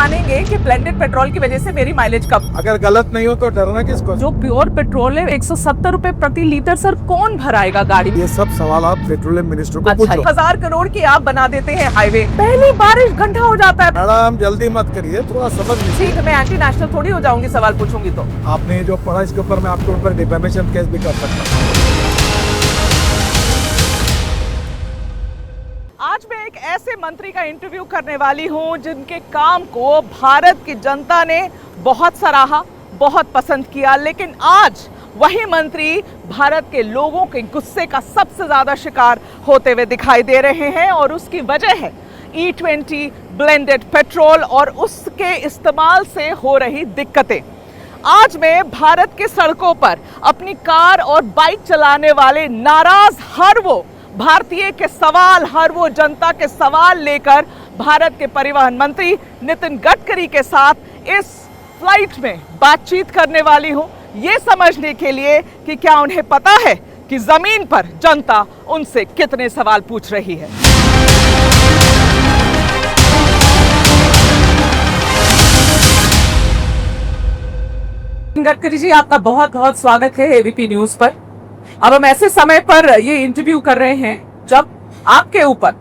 मानेंगे कि blended petrol की वजह से मेरी माइलेज कम? अगर गलत नहीं हो तो डरना किसको? जो प्योर पेट्रोल है 170 रुपए प्रति लीटर, सर कौन भराएगा गाड़ी? ये सब सवाल आप पेट्रोलियम मिनिस्टर को पूछो। 1000 करोड़ की आप बना देते हैं हाईवे, पहली बारिश घंटा हो जाता है। मैडम जल्दी मत करिए, थोड़ा समझ लीजिए। ठीक है, मैं एंटी नेशनल थोड़ी हो जाऊंगी सवाल पूछूंगी तो। आपने जो पढ़ा इसके ऊपर मैं आपके ऊपर डिफेमेशन केस भी कर सकता हूँ। आज मैं एक ऐसे मंत्री का इंटरव्यू करने वाली हूं जिनके काम को भारत की जनता ने बहुत सराहा, बहुत पसंद किया, लेकिन आज वही मंत्री भारत के लोगों के गुस्से का सबसे ज्यादा शिकार होते हुए दिखाई दे रहे हैं और उसकी वजह है E20 ब्लेंडेड पेट्रोल और उसके इस्तेमाल से हो रही दिक्कतें। आज मैं भारत के सड़कों पर अपनी कार और बाइक चलाने वाले नाराज हर वो भारतीय के सवाल, हर वो जनता के सवाल लेकर भारत के परिवहन मंत्री नितिन गडकरी के साथ इस फ्लाइट में बातचीत करने वाली हूं, ये समझने के लिए कि क्या उन्हें पता है कि जमीन पर जनता उनसे कितने सवाल पूछ रही है। गडकरी जी, आपका बहुत बहुत स्वागत है एबीपी न्यूज पर। अब हम ऐसे समय पर ये इंटरव्यू कर रहे हैं जब आपके ऊपर,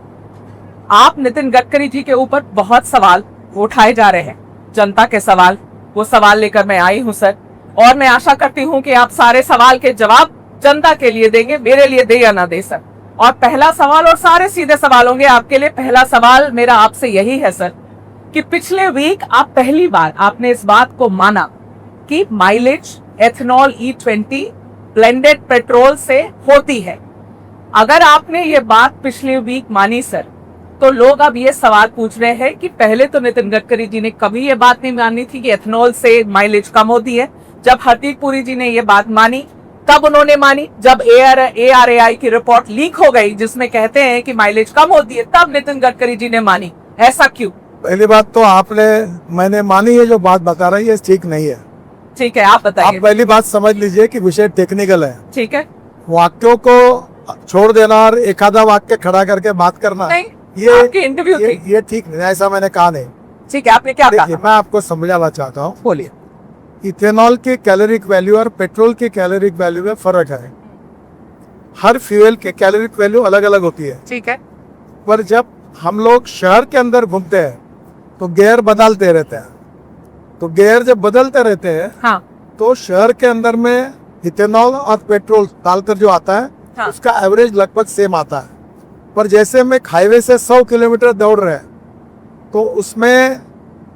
आप नितिन गडकरी जी के ऊपर बहुत सवाल उठाए जा रहे हैं, जनता के सवाल। वो सवाल लेकर मैं आई हूं सर, और मैं आशा करती हूं कि आप सारे सवाल के जवाब जनता के लिए देंगे, मेरे लिए दे या ना दे सर। और पहला सवाल, और सारे सीधे सवाल होंगे आपके लिए। पहला सवाल मेरा आपसे यही है सर कि पिछले वीक आप पहली बार आपने इस बात को माना कि mileage ethanol E20 blended petrol से होती है। अगर आपने ये बात पिछले वीक मानी सर, तो लोग अब ये सवाल पूछ रहे हैं कि पहले तो नितिन गडकरी जी ने कभी ये बात नहीं मानी थी कि एथेनॉल से माइलेज कम होती है। जब हरदीप पुरी जी ने ये बात मानी तब उन्होंने मानी, जब ARAI की रिपोर्ट लीक हो गई जिसमें कहते हैं कि माइलेज कम होती है, तब नितिन गडकरी जी ने मानी। ऐसा क्यों? पहली बात तो मैंने मानी है, जो बात बता रही है ठीक नहीं है। ठीक है, आप बताइए। आप पहली बात समझ लीजिए कि विषय टेक्निकल है। ठीक है, वाक्यों को छोड़ देना और एक आधा वाक्य खड़ा करके बात करना, नहीं, ये आपकी इंटरव्यू थी। ये ठीक नहीं, ऐसा मैंने कहा नहीं। ठीक है, आपने क्या कहा? मैं आपको समझाना चाहता हूँ। बोलिए। इथेनॉल की कैलोरिक वैल्यू और पेट्रोल की कैलोरिक वैल्यू में फर्क है। हर फ्यूल के कैलोरिक वैल्यू अलग अलग होती है। ठीक है, पर जब हम लोग शहर के अंदर घूमते हैं तो गियर बदलते रहते हैं, तो गियर जब बदलते रहते हैं हाँ, तो शहर के अंदर में इथेनॉल और पेट्रोल डालकर जो आता है, हाँ, उसका एवरेज लगभग सेम आता है। पर जैसे हम एक हाईवे से 100 किलोमीटर दौड़ रहे हैं, तो उसमें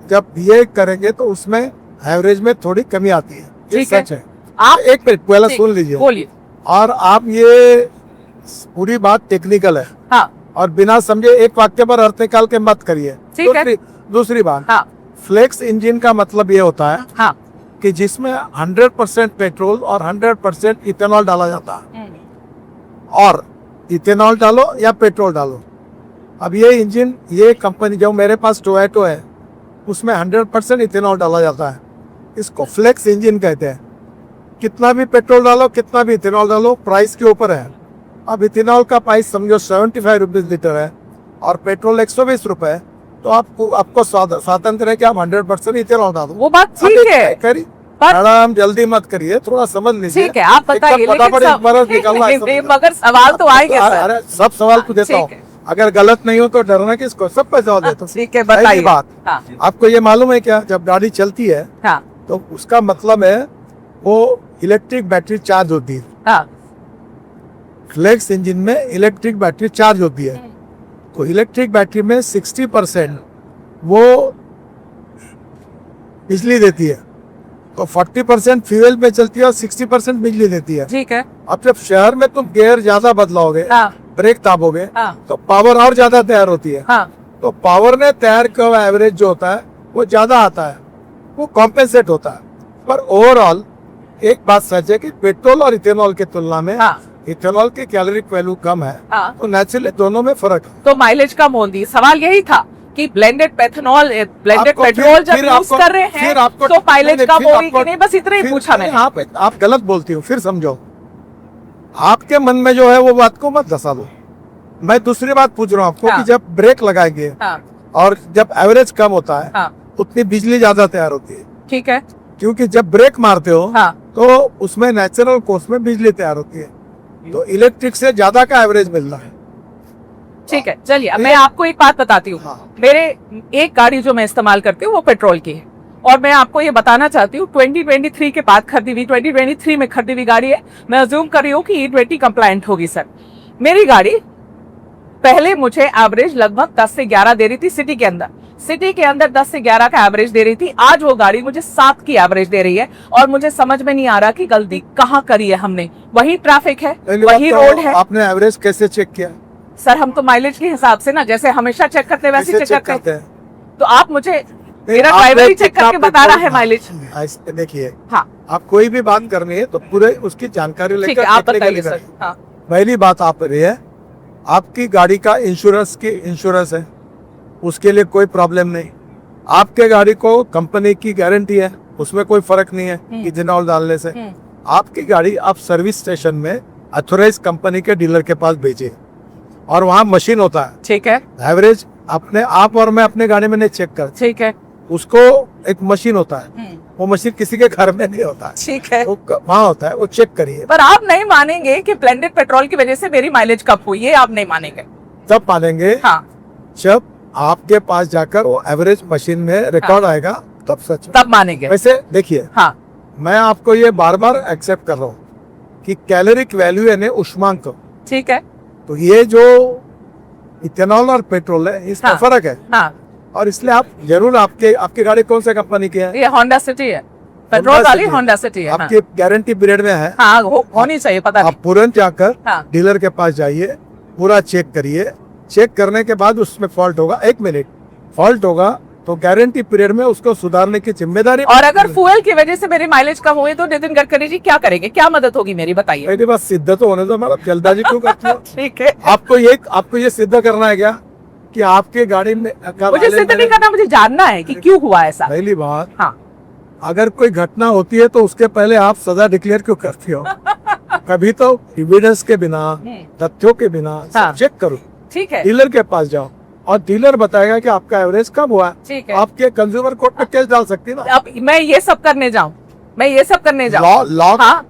जब ये करेंगे तो उसमें एवरेज में थोड़ी कमी आती है। ये ठीक है। सच है। आप एक मिनट पहले सुन लीजिए। बोलिए। और आप ये पूरी बात टेक्निकल है, हाँ, और बिना समझे एक वाक्य पर अर्थ निकाल के मत करिए। ठीक है। दूसरी बात, हाँ, फ्लेक्स इंजन का मतलब ये होता है हाँ, कि जिसमें 100% पेट्रोल और 100% इथेनॉल डाला जाता है। और इथेनॉल डालो या पेट्रोल डालो, अब ये इंजन, ये कंपनी, जो मेरे पास टोयोटो है, उसमें 100% इथेनॉल डाला जाता है। इसको फ्लेक्स इंजन कहते हैं। कितना भी पेट्रोल डालो, कितना भी इथेनॉल डालो, प्राइस के ऊपर है। अब इथेनॉल का प्राइस समझो 75 रुपीज लीटर है और पेट्रोल 120 रुपए है, तो आपको स्वातंत्र है कि आप 100% इथेनॉल डालो। वो बात ठीक है, करी पर मैडम जल्दी मत करिए, थोड़ा समझ लीजिए। ठीक है, आप बताइए। मगर सवाल तो आएंगे सर। अरे सब सवाल को देता हूँ, अगर गलत नहीं हो तो डरना किसको, सब पे जवाब देता हूँ। ठीक है, बताइए। बात, हाँ, आपको ये मालूम है क्या, जब गाड़ी चलती है हाँ, तो उसका मतलब है वो इलेक्ट्रिक बैटरी चार्ज होती है। हाँ, फ्लेक्स इंजन में इलेक्ट्रिक बैटरी चार्ज होती है। तो इलेक्ट्रिक बैटरी में 60% वो बिजली देती है, तो 40% फ्यूल पे चलती है और 60% बिजली देती है। ठीक है। अब जब शहर में तुम गियर ज्यादा बदलाओगे, हाँ, ब्रेक दाबोगे, हाँ, तो पावर और ज्यादा तैयार होती है। हाँ, तो पावर ने तैयार किया एवरेज जो होता है वो ज्यादा आता है, वो कॉम्पेंसेट होता है। पर ओवरऑल एक बात सच है कि पेट्रोल और इथेनॉल की तुलना में हाँ, इथेनॉल की कैलोरिक वैल्यू कम है, हाँ, तो नेचुरली दोनों में फर्क है। तो माइलेज कम होती। सवाल यही था कि ब्लेंडेड पेट्रोल जब यूज कर रहे हैं तो माइलेज कम होगी कि नहीं, बस इतना ही पूछा मैंने। आप गलत बोलती हो, फिर समझो। आपके मन में जो है वो बात को मत धसा दो। मैं दूसरी बात पूछ रहा हूँ आपको, हाँ, कि जब ब्रेक लगाएंगे हाँ, और जब एवरेज कम होता है, हाँ, उतनी बिजली ज्यादा तैयार होती है, ठीक है। क्योंकि जब ब्रेक मारते हो हाँ तो उसमें नेचुरल कोर्स में बिजली तैयार होती है, तो इलेक्ट्रिक से ज्यादा का एवरेज मिल रहा है। ठीक है, चलिए अब मैं आपको एक बात बताती हूँ। हाँ। मेरे एक गाड़ी जो मैं इस्तेमाल करती हूँ वो पेट्रोल की है, और मैं आपको ये बताना चाहती हूँ 2023 के बाद खरीदी हुई, 2023 में खरीदी हुई गाड़ी है। मैं अज्यूम कर रही हूँ कि E20 कंप्लायंट होगी सर। मेरी गाड़ी पहले मुझे एवरेज लगभग 10 से 11 दे रही थी सिटी के अंदर, 10 से 11 का एवरेज दे रही थी। आज वो गाड़ी मुझे 7 की एवरेज दे रही है, और मुझे समझ में नहीं आ रहा कि गलती कहाँ करी है हमने। वही ट्रैफिक है, वही रोड है। आपने एवरेज कैसे चेक किया? सर हम तो माइलेज के हिसाब से ना, जैसे हमेशा चेक करते हैं वैसे कैसे चेक करते हैं। हैं? तो आप मुझे, मेरा आपने ड्राइवर ही चेक कितना करके बता रहा है पेट्रोल- माइलेज। ऐसे देखिए, हाँ आप कोई भी बात करनी है तो पूरे उसकी जानकारी ठीक लेकर है, आप technically बताइए सर। करें। हाँ पहली बात आप रही है, आपकी गाड़ी का इंश्योरेंस है, उसके लिए कोई प्रॉब्लम नहीं। आपके गाड़ी को कंपनी की गारंटी है, उसमें कोई फर्क नहीं है इथेनॉल डालने से। आपकी गाड़ी आप सर्विस स्टेशन में अथोराइज कंपनी के डीलर के पास भेजिए, और वहाँ मशीन होता है। ठीक है, एवरेज अपने आप और मैं अपने गाड़ी में नहीं चेक कर, ठीक है, उसको एक मशीन होता है, वो मशीन किसी के घर में नहीं होता है, ठीक है। वो वहाँ होता है, वो चेक करिए। पर आप नहीं मानेंगे कि ब्लेंडेड पेट्रोल की वजह से मेरी माइलेज कम हुई है, आप नहीं मानेंगे। तब मानेंगे हाँ जब आपके पास जाकर वो एवरेज मशीन में रिकॉर्ड आएगा, तब सच। तब मानेंगे। वैसे देखिए, हाँ मैं आपको ये बार बार एक्सेप्ट कर रहा हूँ कि कैलोरिक वैल्यू यानी उष्मांक, ठीक है। तो ये जो इथेनॉल और पेट्रोल है इसका हाँ। फर्क है, हाँ और इसलिए आप जरूर, आपकी गाड़ी कौन से कंपनी की है? ये होंडा सिटी है, पेट्रोल वाली होंडा सिटी है। हाँ, आपकी गारंटी पीरियड में है, हाँ होनी चाहिए, पता नहीं। आप तुरंत जाकर हाँ डीलर के पास जाइए, पूरा चेक करिए। चेक करने के बाद उसमें फॉल्ट होगा, 1 मिनट फॉल्ट होगा तो गारंटी पीरियड में उसको सुधारने की जिम्मेदारी। और अगर फ्यूल की वजह से मेरी माइलेज कम हुई तो नितिन गडकरी जी क्या करेंगे, क्या मदद होगी मेरी, बताइए। मेरी बात सिद्ध तो होने दो, मतलब जल्दबाजी क्यों करती हो? ठीक है, आपको ये सिद्ध करना है क्या कि आपके गाड़ी में मुझे सिद्ध नहीं करना, मुझे जानना है कि क्यों हुआ ऐसा। पहली बात, हाँ अगर कोई घटना होती है तो उसके पहले आप सजा डिक्लेयर क्यों करती हो? कभी तो एविडेंस के बिना, तथ्यों के बिना हाँ। चेक करो, ठीक है, डीलर के पास जाओ, और डीलर बताएगा कि आपका एवरेज कम हुआ। ठीक है। आपके कंज्यूमर कोर्ट में केस डाल सकती है ना। अब मैं ये सब करने जाऊं, मैं ये सब करने लॉ जाऊं। लॉ हाँ।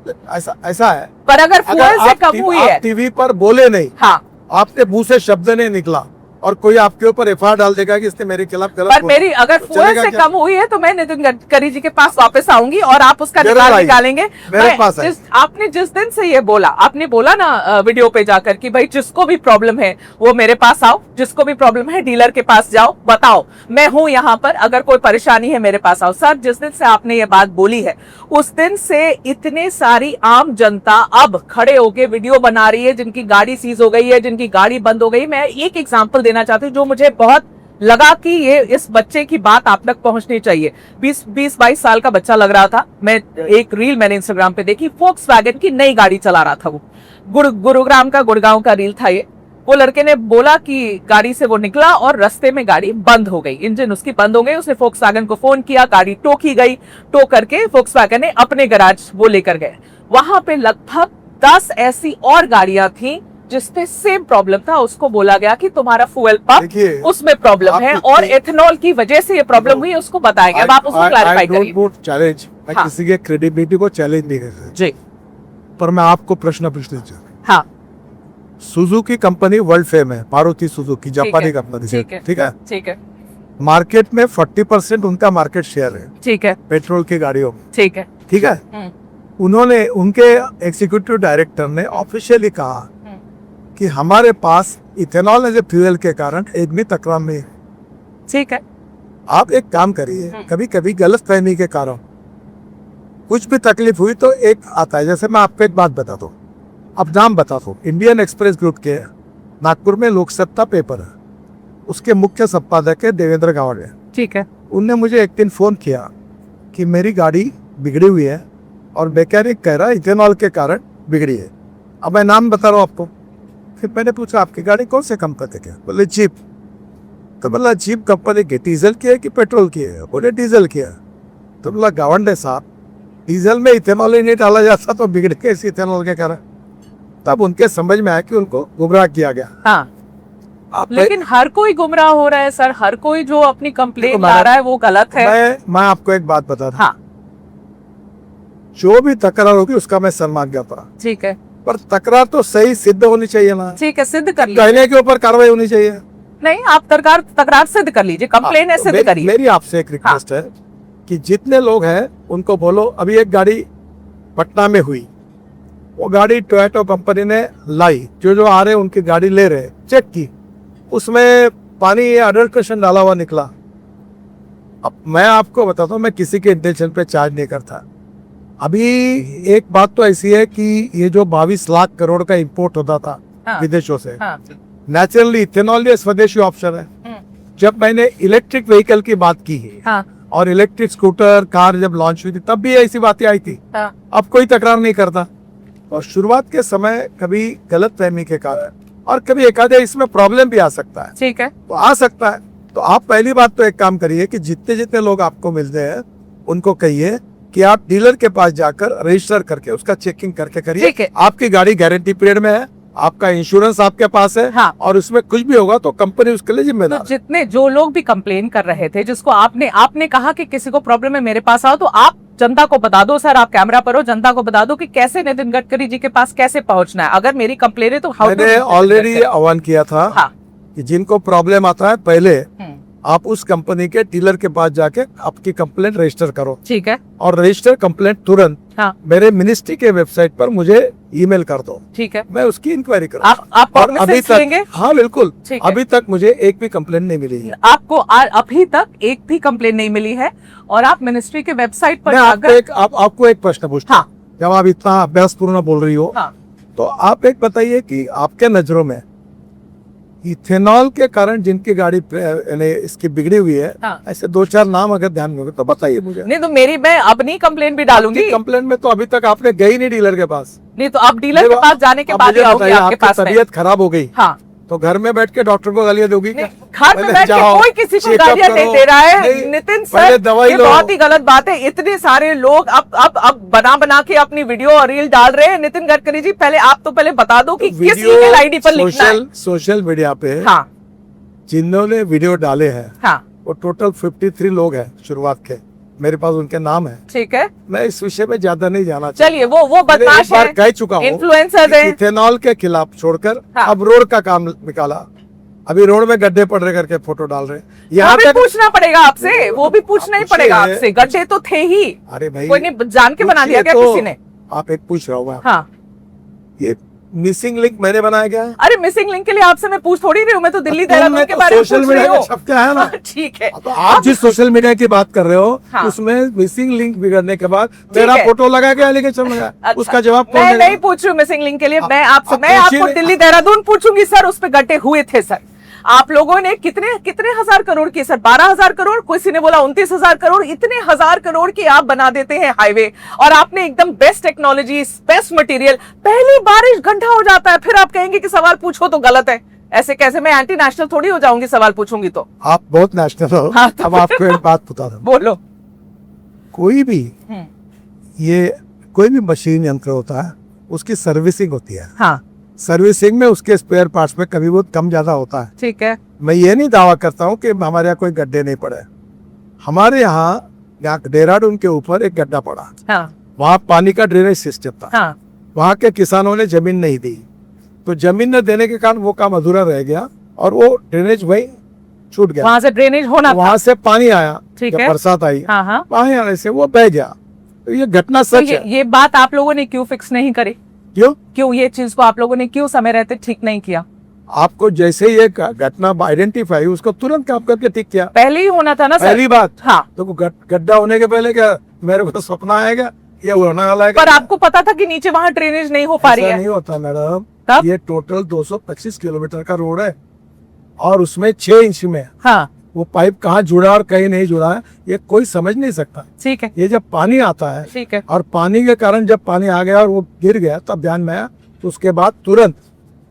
ऐसा है, पर अगर फ्यूल से कम हुई है, टीवी पर बोले नहीं, हाँ, आपके मुंह से शब्द नहीं निकला, और कोई आपके ऊपर FIR डाल देगा कि इसने मेरे खिलाफ गलत पर बोला, मेरी अगर तो फ्यूल चलेगा से क्या? कम हुई है तो मैं नितिन गडकरी जी के पास वापस आऊंगी और आप उसका जरूर निकाल आइए। निकालेंगे। मेरे पास है। आपने जिस दिन से ये बोला, आपने बोला ना वीडियो पे जाकर कि भाई जिसको भी प्रॉब्लम है वो मेरे पास आओ, जिसको भी प्रॉब्लम है डीलर के पास जाओ, बताओ मैं हूं यहाँ पर, अगर कोई परेशानी है मेरे पास आओ। सर जिस दिन से आपने ये बात बोली है उस दिन से इतने सारी आम जनता अब खड़े होके वीडियो बना रही है, जिनकी गाड़ी सीज हो गई है, जिनकी गाड़ी बंद हो गई। मैं एक एग्जाम्पल देना चाहती हूँ जो मुझे बहुत लगा कि ये इस बच्चे की बात आप तक पहुंचनी चाहिए। 20-22 साल का बच्चा लग रहा था। मैं एक रील मैंने इंस्टाग्राम पे देखी, फोक्सवैगन की नई गाड़ी चला रहा था वो, गुरुग्राम का, गुड़गांव का रील था ये। वो लड़के ने बोला कि गाड़ी से वो निकला और रास्ते में गाड़ी बंद हो गई, इंजन उसकी बंद हो गई। उसने फोक्सवैगन को फोन किया, गाड़ी टो की गई, टो करके फोक्सवैगन ने अपने गैराज वो लेकर गए। वहां पे लगभग 10 ऐसी और गाड़ियां थी जिसपे सेम प्रॉब्लम था। उसको बोला गया कि तुम्हारा फ्यूल देखिए, पंप उसमें प्रॉब्लम है और एथेनॉल की वजह से ये प्रॉब्लम हुई, उसको बताया गया। अब आप उसको क्लैरिफाई करिए। चैलेंज, मैं हाँ। किसी के क्रेडिबिलिटी को चैलेंज नहीं कर सकता, जी पर मैं आपको प्रश्न पूछना चाहता हूँ। हाँ सुजुकी कंपनी वर्ल्ड फेम है, मारुति सुजुकी जापानी कंपनी, ठीक है, ठीक है। ठीक है, मार्केट में 40% उनका मार्केट शेयर है ठीक है, पेट्रोल की गाड़ियों में, ठीक है। ठीक है। उन्होंने, उनके एग्जीक्यूटिव डायरेक्टर ने ऑफिशियली कहा कि हमारे पास इथेनॉल एज ए फ्यूल के कारण एक भी तकरार नहीं है। ठीक है, आप एक काम करिए, कभी कभी गलत फहमी के कारण कुछ भी तकलीफ हुई तो एक आता है, जैसे मैं आपको एक बात बता दूं, अब नाम बता दूं, इंडियन एक्सप्रेस ग्रुप के नागपुर में लोकसत्ता पेपर है, उसके मुख्य संपादक है देवेंद्र गावड़े। ठीक है, उनने मुझे एक दिन फोन किया कि मेरी गाड़ी बिगड़ी हुई है और मैकेनिक कह रहा है इथेनॉल के कारण बिगड़ी है। अब मैं नाम बता रहा हूँ आपको। फिर मैंने पूछा आपकी गाड़ी कौन से कंपनी की है? बोले जीप। तो बोला जीप कंपनी की डीजल की है कि पेट्रोल की है? बोले डीजल की है। तो बोला गावंडे साहब, डीजल में इथेनॉल ही नहीं डाला जाता तो बिगड़ कैसे इथेनॉल के कारण? तब उनके समझ में आया कि उनको गुमराह किया गया। हाँ आप लेकिन हर कोई गुमराह हो रहा है सर, हर कोई जो अपनी कंप्लेंट देखो, ला रहा है वो गलत है। मैं आपको एक बात बता दूं, हाँ जो भी तकरार होगी उसका मैं सम्मान करता हूं, ठीक है, पर तकरार तो सही सिद्ध होनी चाहिए ना। ठीक है, सिद्ध कर लीजिए। कहने के ऊपर कार्रवाई होनी चाहिए। नहीं, आप तकरार सिद्ध कर लीजिए, कंप्लेन है, सिद्ध करिए। मेरी आपसे एक रिक्वेस्ट है कि जितने लोग हैं उनको बोलो, अभी एक गाड़ी पटना में हुई, वो गाड़ी टोयोटा कंपनी ने लाई, जो आ रहे उनकी गाड़ी ले रहे, चेक की, उसमें पानी अडल्ट्रेशन डाला हुआ निकला। अब मैं आपको बताता हूँ, मैं किसी के इंटेंशन पे चार्ज नहीं करता। अभी एक बात तो ऐसी है कि ये जो 22 लाख करोड़ का इंपोर्ट होता था हाँ, विदेशों से, हाँ, नेचुरली इथेनॉल ये स्वदेशी ऑप्शन है। जब मैंने इलेक्ट्रिक व्हीकल की बात की है हाँ, और इलेक्ट्रिक स्कूटर कार जब लॉन्च हुई थी तब भी ऐसी बातें आई थी। हाँ, अब कोई तकरार नहीं करता। और शुरुआत के समय कभी गलत फहमी के कारण और कभी एकाधे इसमें प्रॉब्लम भी आ सकता है, ठीक है, तो आ सकता है। तो आप पहली बात तो एक काम करिए कि जितने जितने लोग आपको मिलते हैं उनको कहिए कि आप डीलर के पास जाकर रजिस्टर करके उसका चेकिंग करके ठीक करिए। है। आपकी गाड़ी गारंटी पीरियड में है, आपका इंश्योरेंस आपके पास है, हाँ। और उसमें कुछ भी होगा तो कंपनी उसके लिए तो जिम्मेदार है। जितने जो लोग भी कंप्लेन कर रहे थे, जिसको आपने कहा कि किसी को प्रॉब्लम है मेरे पास आओ, तो आप जनता को बता दो सर, आप कैमरा पर हो, जनता को बता दो कि कैसे नितिन गडकरी जी के पास कैसे पहुंचना है। अगर मेरी कंप्लेन है तो मैंने ऑलरेडी आह्वान किया था हाँ, कि जिनको प्रॉब्लम आता है पहले आप उस कंपनी के डीलर के पास जाके आपकी कंप्लेंट रजिस्टर करो, ठीक है, और रजिस्टर कंप्लेंट तुरंत हाँ, मेरे मिनिस्ट्री के वेबसाइट पर मुझे ईमेल कर दो, ठीक है। मैं उसकी इंक्वायरी करूँ। आप और अभी कॉग्निसेंस लेंगे? तक, हाँ बिल्कुल, ठीक है। अभी तक मुझे एक भी कंप्लेंट नहीं मिली है। आपको अभी तक एक भी कंप्लेन नहीं मिली है, और आप मिनिस्ट्री के वेबसाइट पर मैं आपको एक प्रश्न पूछता हूँ, हाँ, जब आप इतना अभ्यासपूर्ण बोल रही हो, हाँ, तो आप एक बताइए कि आपके नजरों में इथेनॉल के कारण जिनकी गाड़ी यानी इसकी बिगड़ी हुई है, हाँ। ऐसे 2-4 नाम अगर ध्यान में होंगे तो बताइए मुझे। नहीं तो मैं अपनी कंप्लेन भी डालूंगी। कंप्लेंट में तो अभी तक आपने गई नहीं डीलर के पास। नहीं तो अब डीलर के पास जाने के बाद ही आऊंगी आपके पास में। तबीयत खराब हो गई, हाँ, तो घर में बैठ के डॉक्टर को गालियां दोगी क्या? घर में बैठ के कोई किसी को गालियां नहीं दे रहा है नितिन सर, दवाई ये लो। बहुत ही गलत बात है। इतने सारे लोग अब बना के अपनी वीडियो और रील डाल रहे हैं। नितिन गडकरी जी, पहले बता दो कि किस ईमेल आईडी पर लिखना है। सोशल मीडिया पे हाँ, जिन्होंने वीडियो डाले हैं, हाँ, वो टोटल 53 लोग हैं शुरुआत के, मेरे पास उनके नाम है। ठीक है, मैं इस विषय में ज्यादा नहीं जाना चलिए, वो बदमाश है, कह चुका हूँ, इन्फ्लुएंसर है। इथेनॉल के खिलाफ छोड़कर हाँ। अब रोड का काम निकाला। अभी रोड में गड्ढे पड़ रहे करके फोटो डाल रहे हैं। यहाँ भी तक पूछना पड़ेगा आपसे, वो भी पूछना ही पड़ेगा आपसे। गड्ढे तो थे ही, अरे भाई, कोई नहीं जान के बना दिया क्या तो किसी ने? आप एक पूछ रहा हूँ, हाँ, ये मिसिंग लिंक मैंने बनाया क्या है? अरे मिसिंग लिंक के लिए आपसे मैं पूछ थोड़ी रही हूँ, मैं तो दिल्ली देहरादून के बारे में सोशल पूछ रही मीडिया हूँ। छप के है ना। ठीक है, तो आप जिस सोशल मीडिया की बात कर रहे हो, हाँ। उसमें मिसिंग लिंक बिगड़ने के बाद मेरा है। फोटो लगा के एलिगेशन लगा, अच्छा, उसका जवाब कौन मैं देगा? नहीं पूछ रही हूँ मिसिंग लिंक के लिए, मैं आप आपको पूछिए। दिल्ली देहरादून पूछूंगी सर, उस पे गड्ढे हुए थे सर। आप लोगों ने कितने हजार करोड़ की सर, 12,000 करोड़, किसी ने बोला 29,000 करोड़, इतने हजार करोड़ की आप बना देते हैं हाईवे, और आपने एकदम बेस्ट टेक्नोलॉजी, बेस्ट मटेरियल, पहली बारिश गड्ढा हो जाता है, फिर आप कहेंगे कि सवाल पूछो तो गलत है। ऐसे कैसे? मैं एंटी नेशनल थोड़ी हो जाऊंगी सवाल पूछूंगी तो। आप बहुत नेशनल हो। हाँ, तो अब आपको एक बात बता दूं, बोलो। कोई भी मशीन यंत्र होता है, उसकी सर्विसिंग होती है। हाँ, सर्विसिंग में उसके स्पेयर पार्ट्स में कभी बहुत कम ज्यादा होता है। ठीक है, मैं ये नहीं दावा करता हूँ कि हमारे यहाँ कोई गड्ढे नहीं पड़े। हमारे यहाँ देहरादून के ऊपर एक गड्ढा पड़ा, हाँ, वहाँ पानी का ड्रेनेज सिस्टम था, हाँ, वहाँ के किसानों ने जमीन नहीं दी, तो जमीन न देने के कारण वो काम अधूरा रह गया और वो ड्रेनेज वही छूट गया। वहां से ड्रेनेज होना था। वहाँ से पानी आया, ठीक जब है। बरसात आई, हाँ, हाँ, पानी आने से वो बह गया। तो ये घटना तो सच है। ये बात आप लोगों ने क्यों फिक्स नहीं करी? क्यों ये चीज को आप लोगों ने क्यों समय रहते ठीक नहीं किया? आपको जैसे ये घटना आइडेंटिफाई, उसको तुरंत काम करके ठीक किया। पहले ही होना था ना सर। पहली बात, हाँ, तो गड्ढा होने के पहले क्या मेरे को सपना आएगा या होने वाला है? पर आपको पता था कि नीचे वहां ड्रेनेज नहीं हो पा रही ऐसा है? नहीं होता मैडम, तब? ये टोटल 225 किलोमीटर का रोड है और उसमें 6 इंच में हाँ, वो पाइप कहाँ जुड़ा और कहीं नहीं जुड़ा है, ये कोई समझ नहीं सकता। ठीक है, ये जब पानी आता है, ठीक है, और पानी के कारण जब पानी आ गया और वो गिर गया, तब ध्यान में आया, तो उसके बाद तुरंत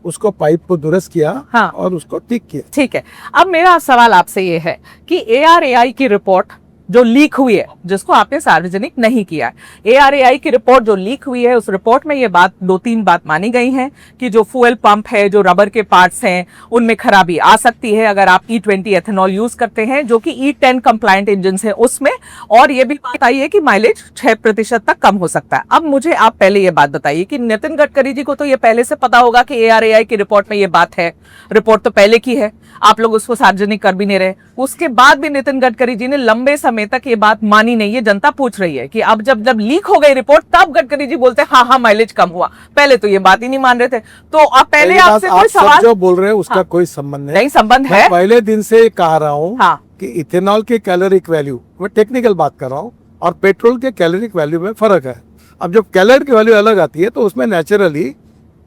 उसको पाइप को दुरुस्त किया, हाँ। और उसको ठीक किया। ठीक है। अब मेरा सवाल आपसे ये है कि ARAI की रिपोर्ट जो लीक हुई है, जिसको आपने सार्वजनिक नहीं किया है। ARAI की रिपोर्ट जो लीक हुई है, उस रिपोर्ट में ये बात 2-3 बात मानी गई हैं कि जो फ्यूल पंप है, जो रबर के पार्ट्स हैं, उनमें खराबी आ सकती है अगर आप E20 एथेनॉल यूज करते हैं, जो कि E10 कंप्लायंट इंजन है उसमें। और ये भी बात आई है कि माइलेज 6% तक कम हो सकता है। अब मुझे आप पहले ये बात बताइए कि नितिन गडकरी जी को तो ये पहले से पता होगा कि ARAI की रिपोर्ट में ये बात है, रिपोर्ट तो पहले की है, आप लोग उसको सार्वजनिक कर भी नहीं रहे। उसके बाद भी नितिन गडकरी जी ने लंबे समय तक ये बात मानी नहीं है। जनता पूछ रही है कि अब जब जब लीक हो गई रिपोर्ट, तब गडकरी जी बोलते हैं हाँ हाँ माइलेज कम हुआ। पहले तो ये बात ही नहीं मान रहे थे। तो अब पहले आपसे कोई सवाल जो बोल रहे हैं उसका कोई संबंध नहीं, संबंध है। पहले दिन से कह रहा हूँ हाँ, कि इथेनॉल की कैलोरिक वैल्यू, मैं टेक्निकल बात कर रहा हूँ, और पेट्रोल के कैलोरिक वैल्यू में फर्क है। अब जब कैलोरिक वैल्यू अलग आती है तो उसमें नेचुरली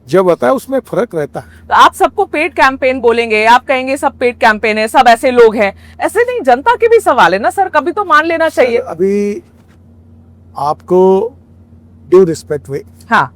जब होता है उसमें फर्क रहता है। तो आप सबको पेड कैंपेन बोलेंगे, आप कहेंगे सब पेड कैंपेन है, सब ऐसे लोग हैं। ऐसे नहीं, जनता के भी सवाल है ना सर, कभी तो मान लेना चाहिए। अभी आपको ड्यू रिस्पेक्ट हुई, हाँ,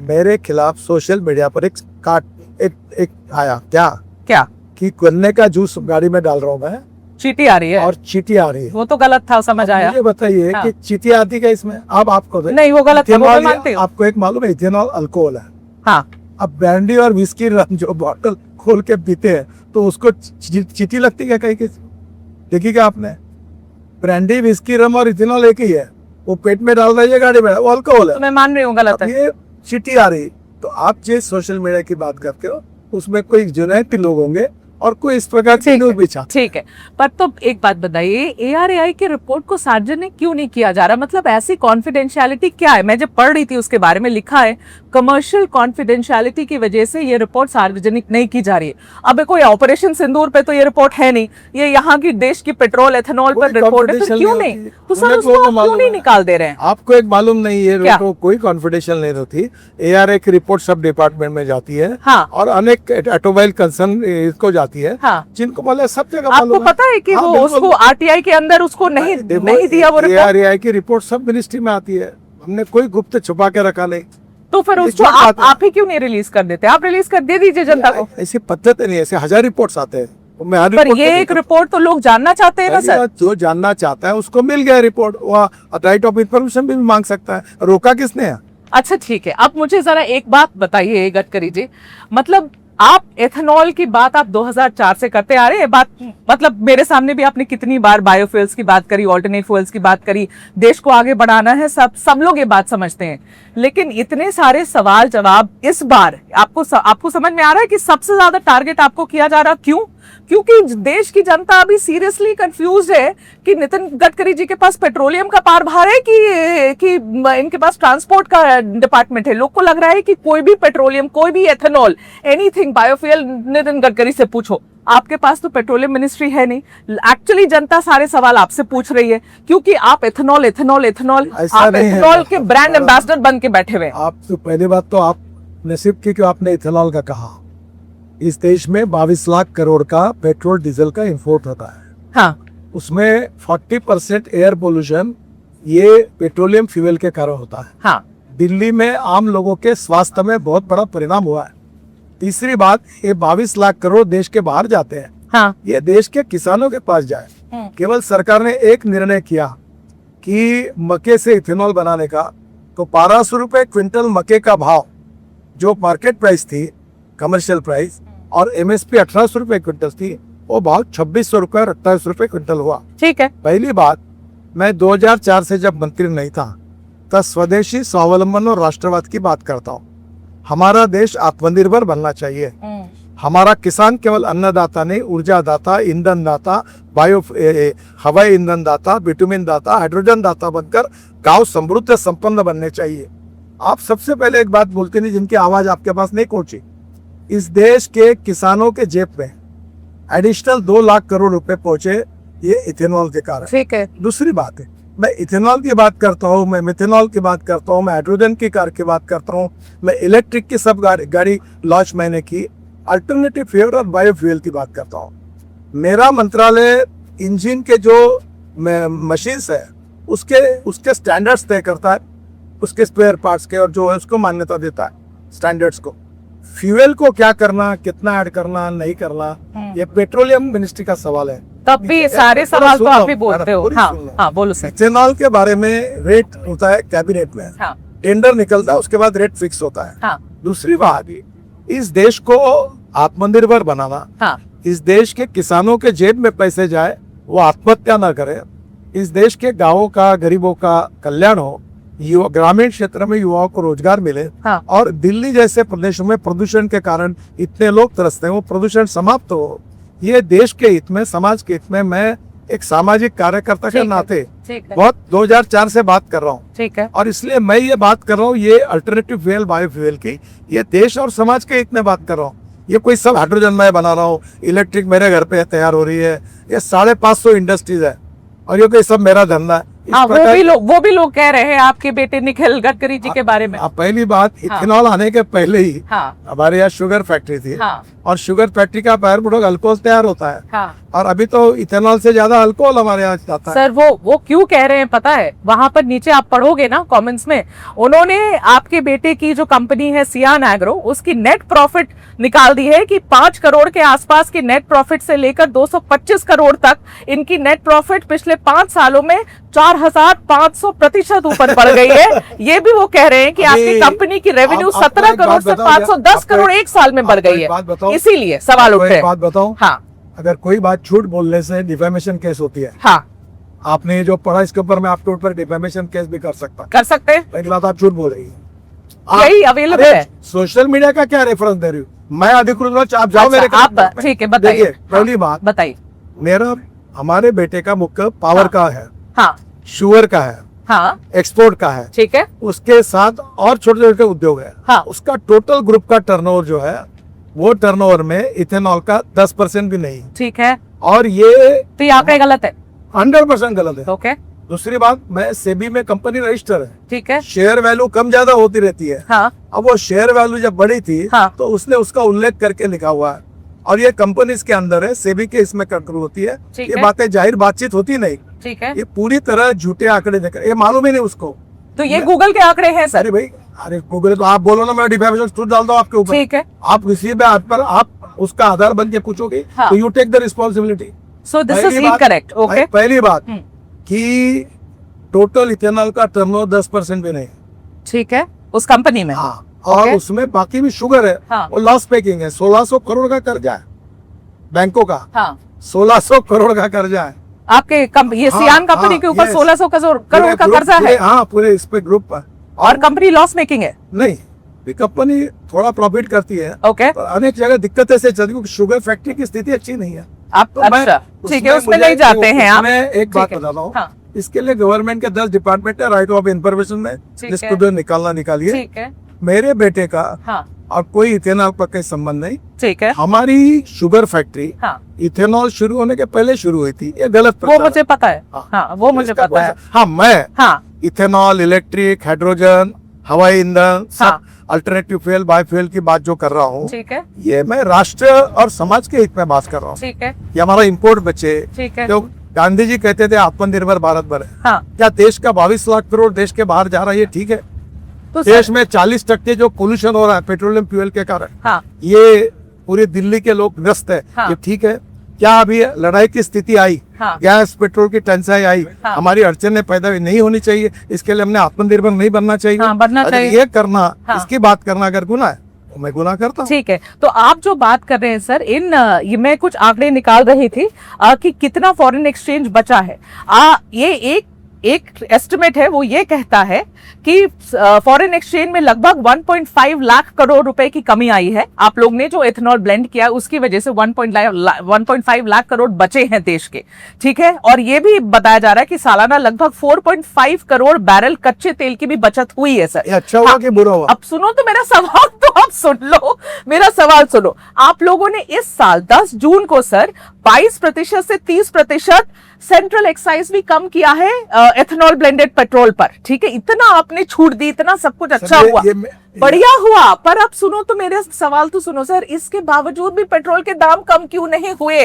मेरे खिलाफ सोशल मीडिया पर एक आया क्या कि गन्ने का जूस गाड़ी में डाल रहा हूँ मैं चीटी आ रही है और चीटी आ रही है। वो तो गलत था, समझ आया। मुझे बताइए हाँ। कि चीटी आती क्या इसमें? अब आपको नहीं, वो गलत था, वो मैं मानती हूँ। आपको एक मालूम है, इथेनॉल अल्कोहल है। हाँ, अब ब्रांडी और विस्की जो बॉटल खोल के पीते हैं तो उसको चीटी लगती है कहीं किसी? देखी क्या आपने? ब्रांडी, विस्की, रम और इथेनॉल एक ही है। वो पेट में डाल रही है गाड़ी में, वो अल्कोहल है। तो मैं मान रही हूँ गलत है। ये चीटी आ रही, तो आप जिस सोशल मीडिया की बात करते हो उसमें कोई जुनैती लोग होंगे और कोई इस प्रकार की न्यूज़ भी छापते। ठीक है, पर तो एक बात बताइए, ARAI की रिपोर्ट को सार्वजनिक क्यों नहीं किया जा रहा? मतलब ऐसी कॉन्फिडेंशियलिटी क्या है? मैं जब पढ़ रही थी उसके बारे में लिखा है कमर्शियल कॉन्फिडेंशियलिटी की वजह से ये रिपोर्ट सार्वजनिक नहीं की जा रही है। अब कोई ऑपरेशन सिंदूर पे तो ये रिपोर्ट है नहीं, ये यहाँ की देश की पेट्रोल एथेनॉल पर रिपोर्ट है, फिर क्यों नहीं? तो सर उसको क्यों नहीं निकाल दे रहे हैं? आपको एक मालूम नहीं है, कोई कॉन्फिडेंशियल नहीं होती। ARAI की रिपोर्ट सब डिपार्टमेंट में जाती है। हाँ, और अनेक ऑटोमोबाइल कंसर्न इसको जाती है। हाँ, जिनको मतलब सब जगह आपको पता है कि वो उसको RTI के अंदर उसको नहीं दिया वो रिपोर्ट। ARAI की रिपोर्ट सब मिनिस्ट्री में आती है, हमने कोई गुप्त छुपा के रखा नहीं। तो फिर उसको आप ही क्यों नहीं रिलीज कर देते? आप रिलीज कर दे दीजिए जनता को। ऐसी पद्धति नहीं, ऐसे 1000 रिपोर्ट्स आते हैं। पर ये एक रिपोर्ट तो लोग जानना चाहते हैं ना सर। जो जानना चाहता है उसको मिल गया रिपोर्ट, वो राइट ऑफ इंफॉर्मेशन भी मांग सकता है। रोका किसने है? अच्छा ठीक है, अब मुझे जरा एक बात बताइए गडकरी जी, मतलब आप एथेनॉल की बात आप 2004 से करते आ रहे हैं। बात मतलब मेरे सामने भी आपने कितनी बार बायोफ्यूल्स की बात करी, ऑल्टरनेट फ्यूल्स की बात करी, देश को आगे बढ़ाना है, सब लोग ये बात समझते हैं। लेकिन इतने सारे सवाल जवाब इस बार आपको समझ में आ रहा है कि सबसे ज्यादा टारगेट आपको किया जा रहा? क्यों? क्योंकि देश की जनता अभी सीरियसली कंफ्यूज है कि नितिन गडकरी जी के पास पेट्रोलियम का पारभार है कि इनके पास ट्रांसपोर्ट का डिपार्टमेंट है। लोग को लग रहा है कि कोई भी पेट्रोलियम, कोई भी ethanol, anything biofuel Nitin Gadkari से पूछो। आपके पास तो पेट्रोलियम मिनिस्ट्री है नहीं। एक्चुअली जनता सारे सवाल आपसे पूछ रही है क्योंकि आप एथेनॉल के ब्रांड एम्बेसडर बन के बैठे हुए। आप तो पहली बात तो आप नसीब की क्यों आपने इथेनॉल का कहा। इस देश में 22 लाख करोड़ का पेट्रोल डीजल का इंपोर्ट होता है। हाँ, उसमें 40% एयर पोल्यूशन ये पेट्रोलियम फ्यूल के कारण होता है। हाँ, दिल्ली में आम लोगों के स्वास्थ्य में बहुत बड़ा परिणाम हुआ है। तीसरी बात, ये 22 लाख करोड़ देश के बाहर जाते हैं। हाँ, ये देश के किसानों के पास जाए। केवल सरकार ने एक निर्णय किया कि मक्के से इथेनॉल बनाने का, तो 1200 रुपए क्विंटल मक्के का भाव जो मार्केट प्राइस थी, कमर्शियल प्राइस, और MSP 1800 रुपए क्विंटल थी, वो भाव 2600 रुपए और 2800 रुपए क्विंटल हुआ। ठीक है। पहली बात, मैं 2004 से जब मंत्री नहीं था तब स्वदेशी, स्वावलंबन और राष्ट्रवाद की बात करता हूँ। हमारा देश आत्मनिर्भर बनना चाहिए। हमारा किसान केवल अन्नदाता नहीं, ऊर्जा दाता, ईंधन दाता, हवाई ईंधन दाता, बिटुमिन दाता, हाइड्रोजन दाता बनकर गांव समृद्ध संपन्न बनने चाहिए। आप सबसे पहले एक बात बोलते नहीं जिनकी आवाज आपके पास नहीं पहुंची। इस देश के किसानों के जेब में एडिशनल 2 लाख करोड़ रुपए पहुंचे ये इथेनॉल के कारण। ठीक है। दूसरी बात है, मैं इथेनॉल की बात करता हूँ, मैं मिथेनॉल की बात करता हूँ, मैं हाइड्रोजन की कार की बात करता हूँ, मैं इलेक्ट्रिक की सब गाड़ी लॉन्च मैंने की, अल्टरनेटिव फ्यूल और बायोफ्यूल की बात करता हूँ। मेरा मंत्रालय इंजन के जो मशीन्स है उसके स्टैंडर्ड्स तय करता है, उसके स्पेयर पार्ट्स के, और जो है उसको मान्यता देता है स्टैंडर्ड्स को। फ्यूल को क्या करना, कितना ऐड करना, नहीं करना, ये पेट्रोलियम मिनिस्ट्री का सवाल है। तब भी सारे सवाल तो आप ही बोलते हो। हाँ हाँ बोलो सर। इथेनॉल के बारे में रेट होता है कैबिनेट में, हाँ टेंडर निकलता है, उसके बाद रेट फिक्स होता है। हाँ दूसरी बात, इस देश को आत्मनिर्भर बनाना, हाँ इस देश के किसानों के जेब में पैसे जाए, वो आत्महत्या ना करे, इस देश के गांवों का, गरीबों का कल्याण हो, युवा ग्रामीण क्षेत्र में युवाओं को रोजगार मिले, हाँ। और दिल्ली जैसे प्रदेशों में प्रदूषण के कारण इतने लोग तरसते हैं, वो प्रदूषण समाप्त हो, ये देश के हित में, समाज के हित में मैं एक सामाजिक कार्यकर्ता के नाते बहुत 2004 से बात कर रहा हूँ। ठीक है। और इसलिए मैं ये बात कर रहा हूँ, ये अल्टरनेटिव फ्यूल, बायोफ्यूल की, ये देश और समाज के हित में बात कर रहा हूँ। ये कोई सब हाइड्रोजन मैं बना रहा हूँ, इलेक्ट्रिक मेरे घर पे तैयार हो रही है, ये 550 इंडस्ट्रीज है, और ये कोई सब मेरा धंधा है। हाँ, वो भी लोग कह रहे हैं आपके बेटे निखिल गडकरी जी के बारे में। पहली बात, इथेनॉल आने के पहले ही हमारे यहाँ शुगर फैक्ट्री थी, और शुगर फैक्ट्री का बायर प्रोडक्ट अल्कोहल तैयार होता है, और अभी तो इथेनॉल से ज्यादा अल्कोहल हमारे यहाँ जाता है। सर वो क्यों कह रहे हैं पता है? वहां पर नीचे आप पढ़ोगे ना कमेंट्स में, उन्होंने आपके बेटे की जो कंपनी है सियान एग्रो, उसकी नेट प्रॉफिट निकाल दी है कि 5 करोड़ के आसपास की नेट प्रॉफिट से लेकर 225 करोड़ तक इनकी नेट प्रॉफिट पिछले 5 सालों में 4500% ऊपर बढ़ गई है। ये भी वो कह रहे हैं कि आपकी कंपनी की रेवेन्यू 17 करोड़ से 510 करोड़ एक साल में बढ़ गई है, इसीलिए सवाल उठ रहे हैं। बात बताऊं, हाँ, अगर कोई बात झूठ बोलने से डिफेमेशन केस होती है। हाँ, आपने जो पढ़ा इसके ऊपर मैं आपके ऊपर डिफेमेशन केस भी कर सकते हैं। पहली बात, आप झूठ बोल रही है, यही अवेलेबल है। सोशल मीडिया का क्या रेफरेंस दे रही हूँ मैं? अधिकृत आप जाओ मेरे, आप ठीक है बताइए। पहली बात बताइए, मेरा हमारे बेटे का मुख्य पावर का है, हाँ, शुगर का है, हाँ, एक्सपोर्ट का है, ठीक है, उसके साथ और छोटे छोटे उद्योग है, हाँ, उसका टोटल ग्रुप का टर्नओवर जो है, वो टर्नओवर में इथेनॉल का 10% भी नहीं। ठीक है, और ये तो ये आंकड़े गलत है, 100% गलत है। ओके। दूसरी बात, मैं सेबी में कंपनी रजिस्टर है, ठीक है, शेयर वैल्यू कम ज्यादा होती रहती है। हाँ, अब वो शेयर वैल्यू जब बढ़ी थी, हाँ, तो उसने उसका उल्लेख करके लिखा हुआ है, और ये कंपनी के अंदर है, सेबी के इसमें कंट्रोल होती है। ये बातें जाहिर बातचीत होती नहीं, ठीक है, ये पूरी तरह झूठे आंकड़े देकर, ये मालूम ही नहीं उसको। तो ये गूगल के आंकड़े हैं सर? अरे भाई, अरे गूगल तो आप बोलो ना, मैं डिफेमेशन सूट डाल दो आपके ऊपर, ठीक है, आप किसी भी पर आप उसका आधार बन के पूछोगे, हाँ, तो you take the responsibility. So this is incorrect. Okay, पहली बात कि टोटल इथेनॉल का टर्नओवर 10% भी नहीं, ठीक है, उस कंपनी में। हाँ, और उसमें बाकी भी शुगर है, हाँ, वो लॉस मेकिंग है। 1600 करोड़ का कर्जा है बैंकों का, हाँ, 1600 करोड़ का कर्जा है आपके ये सियान कंपनी के ऊपर 1600 करोड़ का कर्जा है। हाँ, पूरे इस पे ग्रुप पर। और कंपनी लॉस मेकिंग है? नहीं, कंपनी थोड़ा प्रॉफिट करती है। ओके, अनेक जगह दिक्कतें से चलती है, शुगर फैक्ट्री की स्थिति अच्छी नहीं है। आप तो अच्छा, ठीक है, उसमें नहीं जाते हैं आप। मैं एक बात बताता हूँ, हाँ, इसके लिए गवर्नमेंट के 10 डिपार्टमेंट है, राइट ऑफ इंफॉर्मेशन में, जिसको जो निकालना निकालिए। ठीक है, मेरे बेटे का हाँ, और कोई इथेनॉल पर कोई संबंध नहीं। ठीक है, हमारी शुगर फैक्ट्री, हाँ, इथेनॉल शुरू होने के पहले शुरू हुई थी, ये गलत वो मुझे पता है। हाँ, वो मुझे पता है। हाँ, मैं हाँ, इथेनॉल, इलेक्ट्रिक, हाइड्रोजन, हवाई ईंधन, हाँ, अल्टरनेटिव फ्यूल, बायोफ्यूल की बात जो कर रहा हूँ, ठीक है, ये मैं राष्ट्र और समाज के हित में बात कर रहा हूँ। ठीक है, ये हमारा इम्पोर्ट बचे, ठीक है, जो गांधी जी कहते थे आत्मनिर्भर भारत बने। हाँ, क्या देश का 22 लाख करोड़ देश के बाहर जा रहा है, ये ठीक है? तो देश में 40% जो पोल्यूशन हो रहा है पेट्रोलियम फ्यूल के कारण, हाँ, ये पूरी दिल्ली के लोग ग्रस्त है, हाँ, ये ठीक है? क्या अभी लड़ाई की स्थिति आई, हाँ, गैस पेट्रोल की टंचाई आई, हाँ, हमारी अड़चने पैदा नहीं होनी चाहिए, इसके लिए हमने आत्मनिर्भर नहीं बनना चाहिए? हाँ, बनना चाहिए। ये करना, हाँ, इसकी बात करना अगर गुनाह है, तो मैं गुनाह करता हूँ। ठीक है, तो आप जो बात कर रहे हैं सर, ये मैं कुछ आंकड़े निकाल रही थी कि कितना फॉरेन एक्सचेंज बचा है। ये एक एस्टिमेट है, वो ये कहता है कि फॉरेन एक्सचेंज में लगभग 1.5 लाख करोड़ रुपए की कमी आई है। आप लोग ने जो एथेनॉल ब्लेंड किया उसकी वजह से 1.5 लाख करोड़ बचे हैं देश के, ठीक है। और ये भी बताया जा रहा है कि सालाना लगभग 4.5 करोड़ बैरल कच्चे तेल की भी बचत हुई है सर। अच्छा हुआ कि बुरा हुआ? अब सुनो तो मेरा सवाल, तो आप सुन लो, मेरा सवाल सुनो। आप लोगों ने इस साल 10 जून को सर 22% से 30% सेंट्रल एक्साइज भी कम किया है एथेनॉल ब्लेंडेड पेट्रोल पर, ठीक है। इतना आपने छूट दी, इतना सब कुछ अच्छा हुआ, बढ़िया हुआ। पर अब सुनो तो मेरे सवाल तो सुनो सर, इसके बावजूद भी पेट्रोल के दाम कम क्यों नहीं हुए?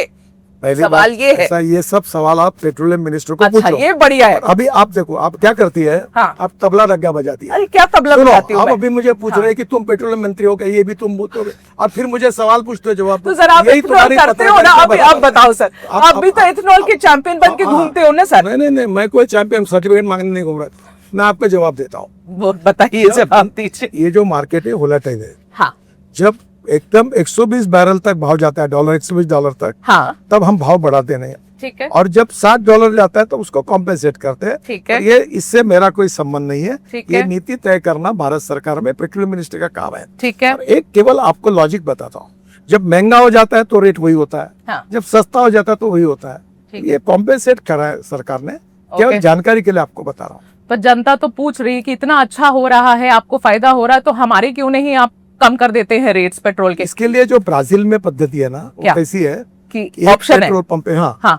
पहली सवाल बात ये है। ऐसा, ये सब सवाल आप पेट्रोलियम मिनिस्टर को अच्छा, पूछो। ये बढ़िया है। अभी आप देखो, आप क्या करती है, हाँ। आप तबला रग्गा बजाती है। अरे क्या तबला सुनो, बजाती हूँ आप मैं? अभी मुझे पूछ हाँ। रहे हैं कि तुम पेट्रोलियम मंत्री हो, क्या ये भी तुम बोलोगे, और फिर मुझे सवाल पूछते हो, जवाब तो सर आप यही इथेनॉल तुम्हारी करते हो ना? पत्रकारिता अभी बता- अब बताओ सर, आप भी तो इथेनॉल के चैंपियन बन के हाँ, घूमते हो ना सर? नहीं, मैं कोई चैंपियन सर्टिफिकेट मांगने नहीं घूम रहा, मैं आपका जवाब देता हूँ। वो बताइए, जवाब दीजिए। ये जो मार्केट है वोलेटाइल है, हाँ जब एकदम 120 बैरल तक भाव जाता है, डॉलर $120 तक, हाँ, तब हम भाव बढ़ाते नहीं, ठीक है, और जब $60 जाता है तो उसको कॉम्पेंसेट करते हैं। ठीक है। और ये इससे मेरा कोई संबंध नहीं है, ठीक ये है। नीति तय करना भारत सरकार में पेट्रोलियम मिनिस्टर का काम है। ठीक है। और एक केवल आपको लॉजिक बताता हूँ, जब महंगा हो जाता है तो रेट वही होता है, हाँ। जब सस्ता हो जाता है तो वही होता है। ठीक ये कॉम्पेंसेट करा है सरकार ने, केवल ओके। जानकारी के लिए आपको बता रहा हूँ। पर जनता तो पूछ रही है कि इतना अच्छा हो रहा है, आपको फायदा हो रहा है, तो हमारे क्यों नहीं आप कम कर देते हैं रेट्स पेट्रोल के? इसके लिए जो ब्राजील में पद्धति है ना, क्या? वो कैसी है कि एक ऑप्शन है? पेट्रोल पंप पे, हाँ, हाँ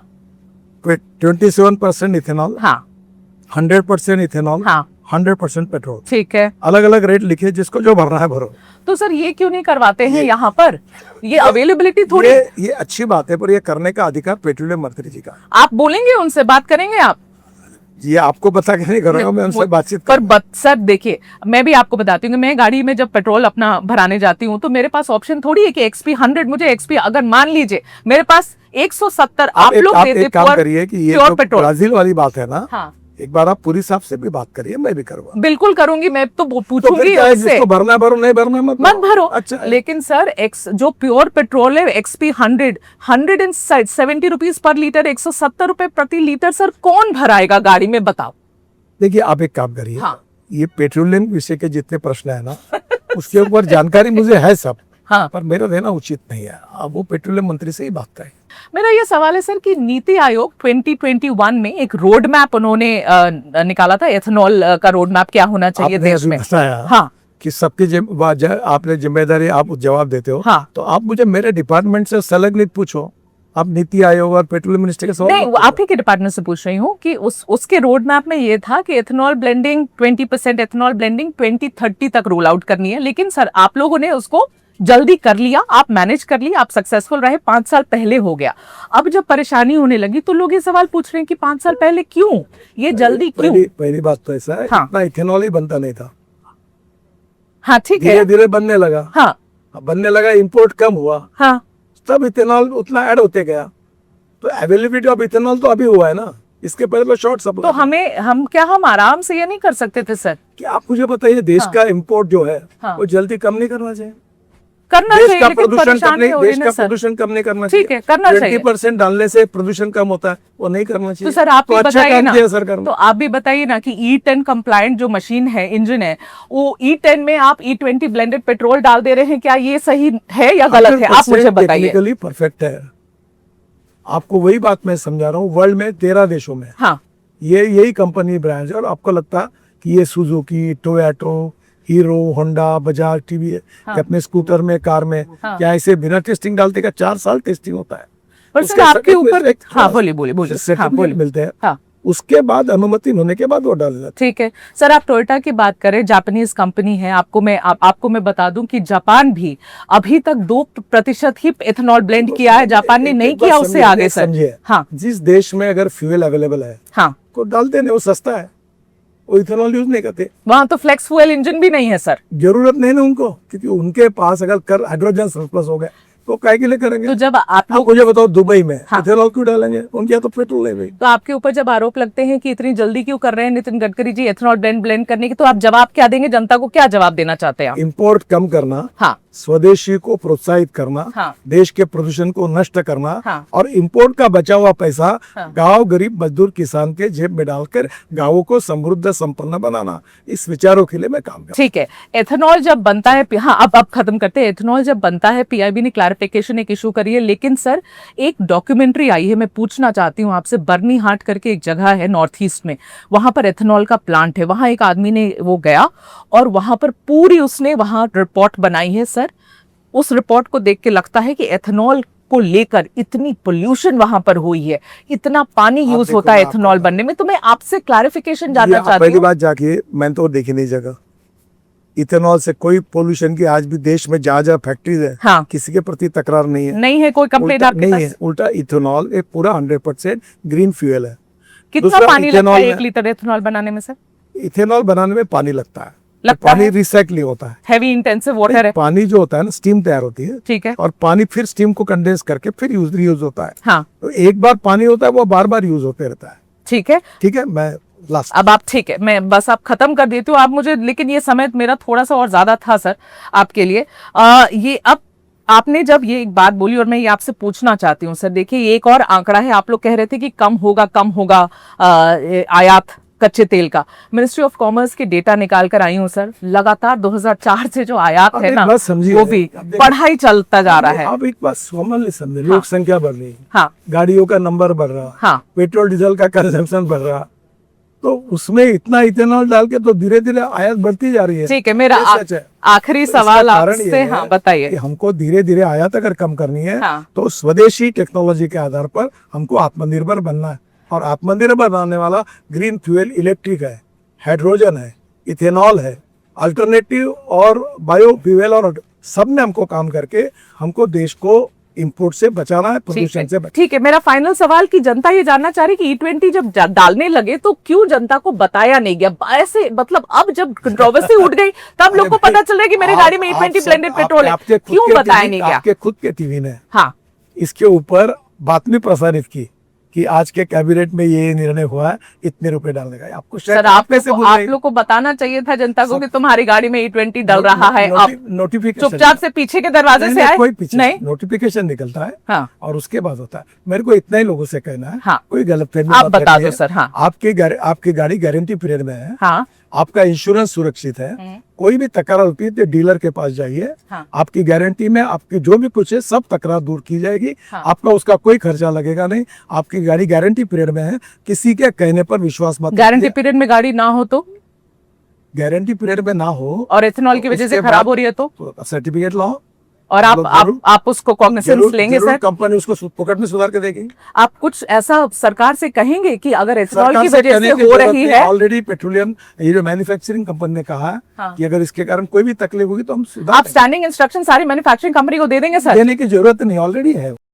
27% इथेनॉल, हाँ 100% इथेनॉल, हाँ, 100% पेट्रोल, ठीक है। अलग अलग रेट लिखे, जिसको जो भरना है भरो। तो सर ये क्यों नहीं करवाते हैं यहाँ पर? ये अवेलेबिलिटी थोड़ी। ये अच्छी बात है, पर ये करने का अधिकार पेट्रोलियम मंत्री जी का। आप बोलेंगे उनसे, बात करेंगे आप? ये आपको बता के नहीं करूंगा, मैं उनसे बातचीत पर सर देखिए, मैं भी आपको बताती हूँ कि मैं गाड़ी में जब पेट्रोल अपना भराने जाती हूँ तो मेरे पास ऑप्शन थोड़ी है कि XP 100 मुझे XP, अगर मान लीजिए मेरे पास 170 आप लोग देते एक काम करिए कि ये प्योर जो पेट्रोल। ब्राजील वाली बात है ना, हाँ एक बार आप पूरी साहब से भी बात करिए, मैं भी करूंगा। बिल्कुल करूंगी, मैं तो तो पूछूंगी फिर क्या है, उनसे। जिसको भरना भरो, नहीं भरना मत भरो। अच्छा है। लेकिन सर जो प्योर पेट्रोल है XP 170 रुपीज पर लीटर, 170 रुपए प्रति लीटर, सर कौन भराएगा गाड़ी में, बताओ? देखिए, आप एक काम करिए, हाँ। ये पेट्रोलियम विषय के जितने प्रश्न है ना, उसके ऊपर जानकारी मुझे है सब, हाँ। पर मेरा देना उचित नहीं है। अब वो पेट्रोलियम मंत्री से ही बात करें। मेरा ये सवाल है सर कि नीति आयोग 2021 में एक रोड मैप उन्होंने निकाला था, एथेनॉल का रोड मैप क्या होना चाहिए आपने देश अभी में। बताया हाँ कि सबकी आपने जिम्मेदारी, आप जवाब देते हो, हाँ। तो आप मुझे मेरे डिपार्टमेंट से संलग्नित पूछो, आप नीति आयोग और पेट्रोलियम मिनिस्टर के सवाल नहीं, मत वो आप ही के डिपार्टमेंट से पूछ रही हूँ कि उसके रोड मैप में ये था कि एथेनॉल ब्लेंडिंग 20% एथेनॉल ब्लेंडिंग 2030 तक रोल आउट करनी है। लेकिन सर आप लोगों ने उसको जल्दी कर लिया, आप मैनेज कर लिया, आप सक्सेसफुल रहे, 5 साल पहले हो गया। अब जब परेशानी होने लगी तो लोग ये सवाल पूछ रहे हैं कि 5 साल पहले क्यों, ये जल्दी क्यों? पहली बात तो ऐसा है, हाँ। इतना इथेनॉल ही बनता नहीं था, हाँ ठीक धीरे है। धीरे बनने लगा। हाँ अब बनने लगा, इंपोर्ट कम हुआ, हाँ, तब इथेनॉल उतना ऐड होते गया, तो अवेलेबिलिटी ऑफ इथेनॉल तो अभी हुआ है ना, इसके पहले तो शॉर्ट तो सप्लाई। हम आराम से ये नहीं कर सकते थे सर? कि आप मुझे बताइए, देश हाँ। का इंपोर्ट जो है हाँ। वो जल्दी कम नहीं करना चाहिए? करना देश चाहिए, का लेकिन प्रदूषण कम परेशानी नहीं, हो रही देश है का ना सर। प्रदूषण कम नहीं करना चाहिए। ठीक है, करना चाहिए। 20% डालने से प्रदूषण कम होता है, वो नहीं करना तो चाहिए। सर आप तो भी अच्छा बताइए काम ना, किया सरकार ने। तो आप भी बताइए ना कि E10 कंप्लायंट जो मशीन है, इंजन है, वो E10 में आप E20 ब्लेंडेड पेट्रोल डाल दे रहे हैं, क्या ये सही है या गलत है? आप मुझे बताइए। टेक्निकली परफेक्ट है, आपको वही बात मैं समझा रहा हूँ। वर्ल्ड में 13 देशों में हाँ ये यही कंपनी ब्रांड है, और आपको लगता कि ये Suzuki, Toyota, hero, Honda, Bajaj, TVS हाँ। अपने स्कूटर में, कार में, हाँ। क्या ऐसे बिना टेस्टिंग डालते का 4 साल टेस्टिंग होता है? पर उसके सर आपके ऊपर, certificate- हाँ बोलिए बोलिए बोलिए, हाँ certificate बोलिए। मिलते हैं, हाँ उसके बाद अनुमति होने के बाद वो डालना। ठीक है सर, आप टोयोटा की बात करें, जापानीज कंपनी है, आपको मैं बता दूं कि जापान भी अभी तक 2% ही एथेनॉल ब्लेंड किया है, जापान ने नहीं किया उससे आगे सर। समझिए, हाँ जिस देश में अगर फ्यूल अवेलेबल है हाँ, को डालते नहीं, वो सस्ता है, वो इथेनॉल यूज नहीं करते। वहां तो फ्लेक्स फ्यूल इंजन भी नहीं है सर। जरूरत नहीं ना उनको, क्योंकि उनके पास अगर कर हाइड्रोजन सरप्लस हो गए तो काय के लिए करेंगे? तो जब आप आप लोग, मुझे बताओ, दुबई में हाँ। इथेनॉल क्यों डालेंगे? उनके यहाँ तो पेट्रोल नहीं भाई। तो आपके ऊपर जब आरोप लगते हैं कि इतनी जल्दी क्यों कर रहे हैं नितिन गडकरी जी एथेनॉल ब्लेंड करने की, तो आप जवाब क्या देंगे? जनता को क्या जवाब देना चाहते हैं आप? इंपोर्ट कम करना, हाँ स्वदेशी को प्रोत्साहित करना, हाँ। देश के प्रदूषण को नष्ट करना, हाँ। और इंपोर्ट का बचा हुआ पैसा हाँ। गांव गरीब मजदूर किसान के जेब में डालकर गांवों को समृद्ध संपन्न बनाना, इस विचारों के लिए मैं काम कर। ठीक है, एथेनॉल जब बनता है, हाँ अब खत्म करते हैं। एथेनॉल जब बनता है, पीआईबी ने क्लैरिफिकेशन एक इशू करी है, लेकिन सर एक डॉक्यूमेंट्री आई है, मैं पूछना चाहती हूँ आपसे। बर्नी हाट करके एक जगह है नॉर्थ ईस्ट में, वहां पर एथेनॉल का प्लांट है। वहां एक आदमी ने वो गया और वहां पर पूरी उसने वहां रिपोर्ट बनाई है सर। उस रिपोर्ट को देख के लगता है कि एथेनॉल को लेकर इतनी पोल्यूशन वहां पर हुई है, इतना पानी यूज होता है एथेनॉल बनने में। तो मैं आपसे क्लैरिफिकेशन जानना चाहती पहली हूँ। बात जाके, मैंने तो देखी नहीं जगह, इथेनॉल से कोई पोल्यूशन की आज भी देश में जहाँ जहाँ फैक्ट्रीज है, हाँ। किसी के प्रति तकरार नहीं है, नहीं है कोई कंप्लेंट उल्टा आपके नहीं पास? है। उल्टा इथेनॉल एक पूरा 100% ग्रीन फ्यूल है। कितना दूसरा, पानी लगता इथेनॉल है में- 1 लीटर इथेनॉल बनाने में सर? इथेनॉल बनाने में पानी लगता है, लगता पानी है? रिसाइकलिंग होता है। हैवी इंटेंसिव वाटर है। पानी जो होता है ना, स्टीम तैयार होती है, ठीक है। और पानी फिर स्टीम को कंडेंस करके फिर यूज होता है। हाँ तो एक बार पानी होता है वो बार बार यूज होते रहता है। ठीक है। ठीक है, मैं लास्ट अब आप ठीक है, मैं बस आप खत्म कर देती हूँ आप मुझे, लेकिन ये समय मेरा थोड़ा सा और ज्यादा था सर आपके लिए। ये अब आपने जब ये एक बात बोली और मैं ये आपसे पूछना चाहती हूँ सर, देखिए एक और आंकड़ा है, आप लोग कह रहे थे कि कम होगा आयात कच्चे तेल का। मिनिस्ट्री ऑफ कॉमर्स के डेटा निकाल कर आई हूँ सर, लगातार 2004 से जो आयात है ना, बस समझिए, वो भी बढ़ाई चलता जा रहा है। आप एक बात कॉमनली समझे, लोक संख्या बढ़ रही है, हाँ गाड़ियों का नंबर बढ़ रहा, हाँ पेट्रोल डीजल का कंजम्पशन बढ़ रहा, तो उसमें इतना इथेनॉल डाल के तो धीरे धीरे आयात बढ़ती जा रही है। ठीक है, मेरा ये सच है। आखिरी तो इसका सवाल कारण ये आपसे, है हाँ बताइए। कि हमको धीरे धीरे आयात अगर कम करनी है, हाँ। तो स्वदेशी टेक्नोलॉजी के आधार पर हमको आत्मनिर्भर बनना है, और आत्मनिर्भर बनाने वाला ग्रीन फ्यूल इलेक्ट्रिक है, हाइड्रोजन है, इथेनॉल है, अल्टरनेटिव और बायो फ्यूल, और सब में हमको काम करके हमको देश को इंपोर्ट से बचाना है, प्रदूषण से बचाना। ठीक है, मेरा फाइनल सवाल कि जनता ये जानना चाह रही कि E20 जब डालने लगे तो क्यों जनता को बताया नहीं गया? ऐसे मतलब अब जब कंट्रोवर्सी उठ गई तब लोग को पता चल रहा है कि मेरी गाड़ी में E20 ब्लेंडेड पेट्रोल है, क्यों बताया नहीं गया? आपके खुद के टीवी ने हाँ इसके ऊपर बातमी प्रसारित की कि आज के कैबिनेट में ये निर्णय हुआ है इतने रुपए डालने का। आपको शायद सर आप लोग को बताना चाहिए था जनता को कि तुम्हारी गाड़ी में E20 डल रहा है। आप नोटिफिकेशन चुपचाप से पीछे के दरवाजे से आए? कोई पीछे नहीं, नोटिफिकेशन निकलता है, हाँ और उसके बाद होता है। मेरे को इतना ही लोगों से कहना है, हाँ। कोई गलतफहमी आप मत बता रखिए। दो सर। हाँ आपकी गाड़ी गारंटी पीरियड में है, हाँ आपका इंश्योरेंस सुरक्षित है, कोई भी तकरार होती है तो डीलर के पास जाइए, हाँ। आपकी गारंटी में आपकी जो भी कुछ है सब तकरार दूर की जाएगी, हाँ। आपका उसका कोई खर्चा लगेगा नहीं, आपकी गाड़ी गारंटी पीरियड में है, किसी के कहने पर विश्वास मत गारंटी पीरियड में गाड़ी ना हो तो, गारंटी पीरियड में ना हो और इथेनॉल की वजह से उसके खराब बाद हो रही है तो, सर्टिफिकेट लाओ, और जरूर- आप उसको कॉग्निसेंस लेंगे सर? कंपनी उसको पॉकेट में सुधार के देगी। आप कुछ ऐसा सरकार से कहेंगे कि अगर इथेनॉल सरकार की से वजह कहने से की हो जरूरत रही नहीं, है, ऑलरेडी पेट्रोलियम ये जो मैन्युफैक्चरिंग कंपनी ने कहा है हाँ। कि अगर इसके कारण कोई भी तकलीफ होगी तो हम आप स्टैंडिंग इंस्ट्रक्शन सारी मैन्युफैक्चरिंग कंपनी को दे देंगे सर? देने की जरूरत नहीं, ऑलरेडी है।